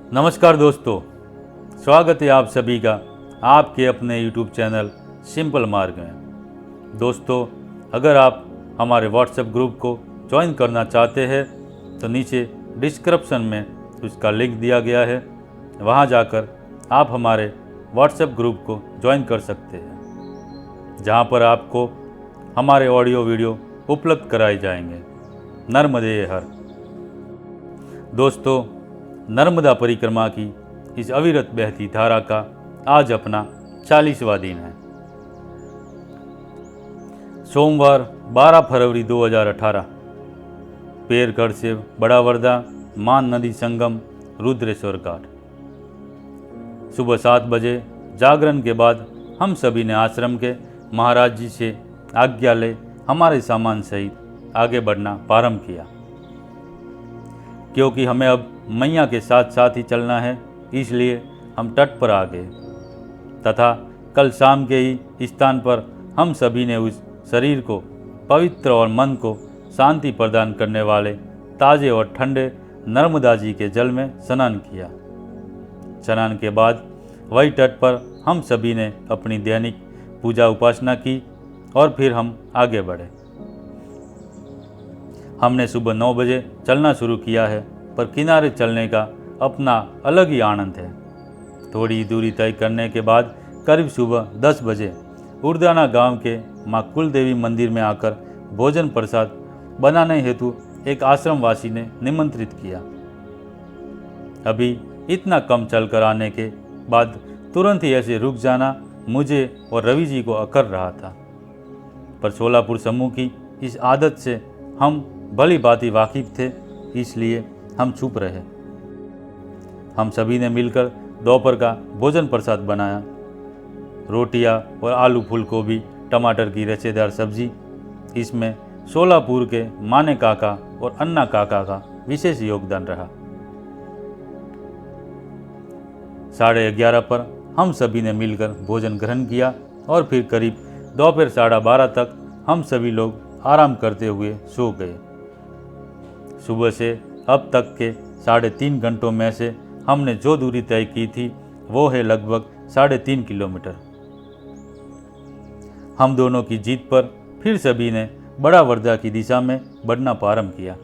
नमस्कार दोस्तों, स्वागत है आप सभी का आपके अपने YouTube चैनल सिंपल मार्ग में। दोस्तों, अगर आप हमारे व्हाट्सएप ग्रुप को ज्वाइन करना चाहते हैं तो नीचे डिस्क्रिप्शन में उसका लिंक दिया गया है, वहां जाकर आप हमारे व्हाट्सएप ग्रुप को ज्वाइन कर सकते हैं, जहां पर आपको हमारे ऑडियो वीडियो उपलब्ध कराए जाएंगे। नर्मदे हर। दोस्तों, नर्मदा परिक्रमा की इस अविरत बहती धारा का आज अपना 40वां दिन है। सोमवार 12 फरवरी 2018, पेरगढ़ से बड़ा वर्दा मान नदी संगम रुद्रेश्वर घाट। सुबह 7 बजे जागरण के बाद हम सभी ने आश्रम के महाराज जी से आज्ञा ले हमारे सामान सहित आगे बढ़ना प्रारंभ किया, क्योंकि हमें अब मैया के साथ साथ ही चलना है। इसलिए हम तट पर आ गए तथा कल शाम के ही स्थान पर हम सभी ने उस शरीर को पवित्र और मन को शांति प्रदान करने वाले ताज़े और ठंडे नर्मदा जी के जल में स्नान किया। स्नान के बाद वही तट पर हम सभी ने अपनी दैनिक पूजा उपासना की और फिर हम आगे बढ़े। हमने सुबह 9 बजे चलना शुरू किया है, पर किनारे चलने का अपना अलग ही आनंद है। थोड़ी दूरी तय करने के बाद करीब सुबह 10 बजे उर्दाना गांव के मां कुलदेवी मंदिर में आकर भोजन प्रसाद बनाने हेतु एक आश्रमवासी ने निमंत्रित किया। अभी इतना कम चलकर आने के बाद तुरंत ही ऐसे रुक जाना मुझे और रवि जी को अकर रहा था, पर सोलापुर समूह की इस आदत से हम भली भांति वाकिफ थे, इसलिए हम चुप रहे। हम सभी ने मिलकर दोपहर का भोजन प्रसाद बनाया। रोटियां और आलू फूल गोभी टमाटर की रसेदार सब्जी। इसमें सोलापुर के माने काका और अन्ना काका का विशेष योगदान रहा। 11:30 पर हम सभी ने मिलकर भोजन ग्रहण किया और फिर करीब दोपहर 12:30 तक हम सभी लोग आराम करते हुए सो गए। सुबह से अब तक के 3.5 घंटों में से हमने जो दूरी तय की थी वो है लगभग 3.5 किलोमीटर। हम दोनों की जीत पर फिर सभी ने बड़ा वर्दा की दिशा में बढ़ना प्रारंभ किया।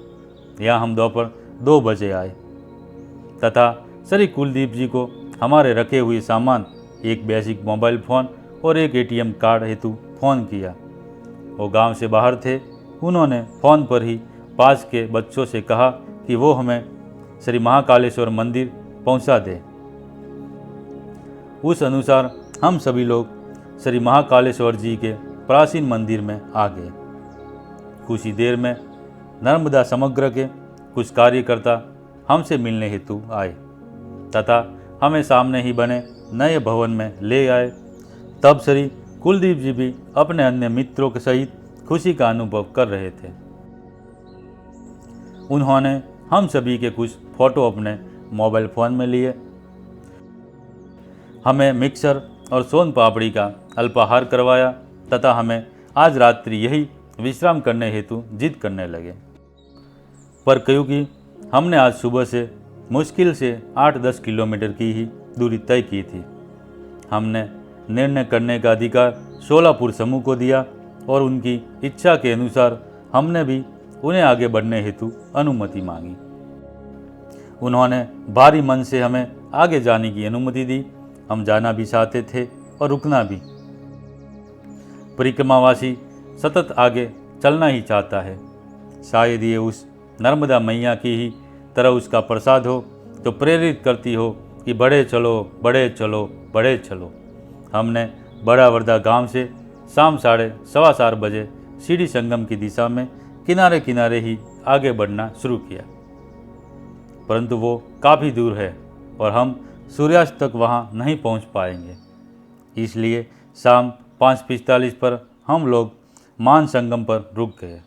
यहाँ हम दोपहर 2 बजे आए तथा श्री कुलदीप जी को हमारे रखे हुए सामान, एक बेसिक मोबाइल फ़ोन और एक ATM कार्ड हेतु फ़ोन किया। वो गांव से बाहर थे। उन्होंने फ़ोन पर ही पास के बच्चों से कहा कि वो हमें श्री महाकालेश्वर मंदिर पहुंचा दे। उस अनुसार हम सभी लोग श्री महाकालेश्वर जी के प्राचीन मंदिर में आ गए। कुछ ही देर में नर्मदा समग्र के कुछ कार्यकर्ता हमसे मिलने हेतु आए तथा हमें सामने ही बने नए भवन में ले आए। तब श्री कुलदीप जी भी अपने अन्य मित्रों के सहित खुशी का अनुभव कर रहे थे। उन्होंने हम सभी के कुछ फोटो अपने मोबाइल फ़ोन में लिए, हमें मिक्सर और सोन पापड़ी का अल्पाहार करवाया तथा हमें आज रात्रि यही विश्राम करने हेतु जिद करने लगे। पर क्योंकि हमने आज सुबह से मुश्किल से 8-10 किलोमीटर की ही दूरी तय की थी, हमने निर्णय करने का अधिकार सोलापुर समूह को दिया और उनकी इच्छा के अनुसार हमने भी उन्हें आगे बढ़ने हेतु अनुमति मांगी। उन्होंने भारी मन से हमें आगे जाने की अनुमति दी। हम जाना भी चाहते थे और रुकना भी। परिक्रमावासी सतत आगे चलना ही चाहता है। शायद ये उस नर्मदा मैया की ही तरह उसका प्रसाद हो तो प्रेरित करती हो कि बढ़े चलो, बढ़े चलो, बढ़े चलो। हमने बड़ा वर्दा गांव से शाम 4:15 बजे सीढ़ी संगम की दिशा में किनारे किनारे ही आगे बढ़ना शुरू किया, परंतु वो काफ़ी दूर है और हम सूर्यास्त तक वहाँ नहीं पहुँच पाएंगे। इसलिए शाम 5:45 पर हम लोग मान संगम पर रुक गए।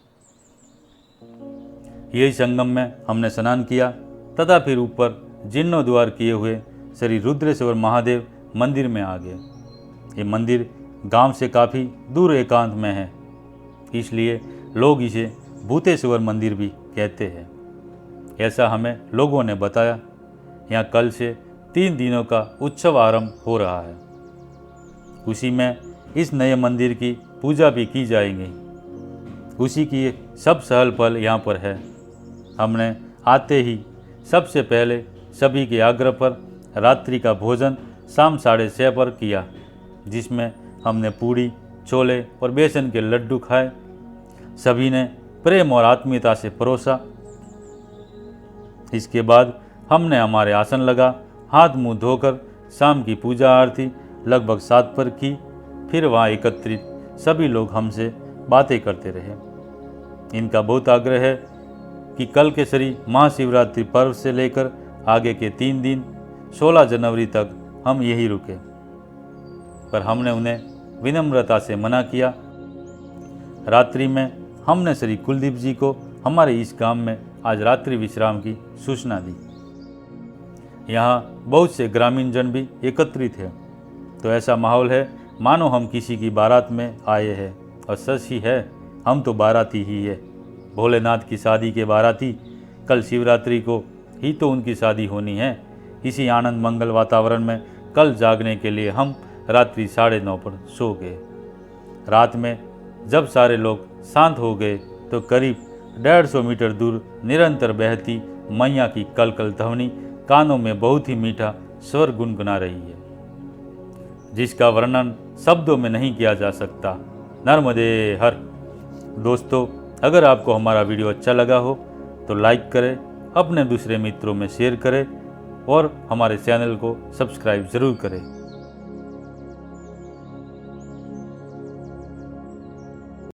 यही संगम में हमने स्नान किया तथा फिर ऊपर जीर्णोद्वार किए हुए श्री रुद्रेश्वर महादेव मंदिर में आ गए। ये मंदिर गांव से काफ़ी दूर एकांत में है, इसलिए लोग इसे भूतेश्वर मंदिर भी कहते हैं, ऐसा हमें लोगों ने बताया। यहाँ कल से 3 दिनों का उत्सव आरंभ हो रहा है। उसी में इस नए मंदिर की पूजा भी की जाएगी। उसी की सब सहल पहल यहाँ पर है। हमने आते ही सबसे पहले सभी के आग्रह पर रात्रि का भोजन शाम 6:30 पर किया, जिसमें हमने पूड़ी, छोले और बेसन के लड्डू खाए। सभी ने प्रेम और आत्मीयता से परोसा। इसके बाद हमने हमारे आसन लगा, हाथ मुंह धोकर शाम की पूजा आरती लगभग 7 पर की। फिर वहाँ एकत्रित सभी लोग हमसे बातें करते रहे। इनका बहुत आग्रह है कि कल के श्री महाशिवरात्रि पर्व से लेकर आगे के 3 दिन 16 जनवरी तक हम यहीं रुके, पर हमने उन्हें विनम्रता से मना किया। रात्रि में हमने श्री कुलदीप जी को हमारे इस गांव में आज रात्रि विश्राम की सूचना दी। यहाँ बहुत से ग्रामीण जन भी एकत्रित हैं, तो ऐसा माहौल है मानो हम किसी की बारात में आए हैं। और सच ही है, हम तो बाराती ही है। भोलेनाथ की शादी के बाराती। कल शिवरात्रि को ही तो उनकी शादी होनी है। इसी आनंद मंगल वातावरण में कल जागने के लिए हम रात्रि 9:30 पर सो गए। रात में जब सारे लोग शांत हो गए तो करीब 150 मीटर दूर निरंतर बहती मैया की कलकल ध्वनि कानों में बहुत ही मीठा स्वर गुनगुना रही है, जिसका वर्णन शब्दों में नहीं किया जा सकता। नर्मदे हर। दोस्तों, अगर आपको हमारा वीडियो अच्छा लगा हो तो लाइक करें, अपने दूसरे मित्रों में शेयर करें और हमारे चैनल को सब्सक्राइब ज़रूर करें।